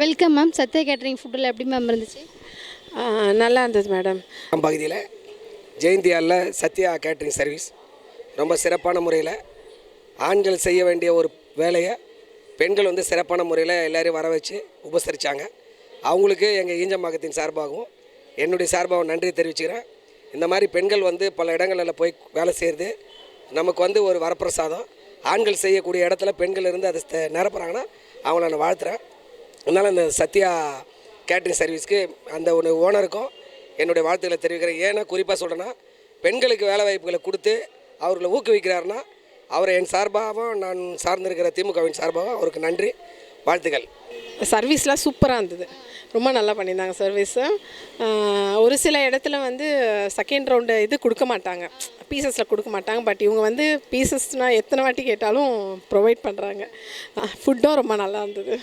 Welcome ma'am. Sathya catering ஃபுட்டில் எப்படி ma'am இருந்துச்சு? நல்லா இருந்தது மேடம். பகுதியில் ஜெயந்தியாவில் சத்யா கேட்டரிங் சர்வீஸ் ரொம்ப சிறப்பான முறையில் ஆண்கள் செய்ய வேண்டிய ஒரு வேலையை பெண்கள் வந்து சிறப்பான முறையில் எல்லோரையும் வர வச்சு உபசரித்தாங்க. அவங்களுக்கு எங்கள் ஈஞ்சம்பாக்கத்தின் சார்பாகவும் என்னுடைய சார்பாகவும் நன்றி தெரிவிச்சுக்கிறேன். இந்த மாதிரி பெண்கள் வந்து பல இடங்களில் போய் வேலை செய்கிறது நமக்கு வந்து ஒரு வரப்பிரசாதம். ஆண்கள் செய்யக்கூடிய இடத்துல பெண்கள் இருந்து அதை நிரப்புறாங்கன்னா அவங்கள நான் வாழ்த்துறேன். அதனால் அந்த சத்யா கேட்ரிங் சர்வீஸ்க்கு அந்த ஒரு ஓனருக்கும் என்னுடைய வாழ்த்துக்களை தெரிவிக்கிறேன். ஏன்னா குறிப்பாக சொல்கிறேன்னா பெண்களுக்கு வேலை வாய்ப்புகளை கொடுத்து அவர்களை ஊக்குவிக்கிறாருன்னா அவரை என் சார்பாகவும் நான் சார்ந்திருக்கிற திமுகவின் சார்பாகவும் அவருக்கு நன்றி, வாழ்த்துக்கள். சர்வீஸ்லாம் சூப்பராக இருந்தது. ரொம்ப நல்லா பண்ணியிருந்தாங்க சர்வீஸு. ஒரு சில இடத்துல வந்து செகண்ட் ரவுண்டு இது கொடுக்க மாட்டாங்க, பீசஸில் கொடுக்க மாட்டாங்க. பட் இவங்க வந்து பீசஸ்னால் எத்தனை வாட்டி கேட்டாலும் ப்ரொவைட் பண்ணுறாங்க. ஃபுட்டும் ரொம்ப நல்லா இருந்தது.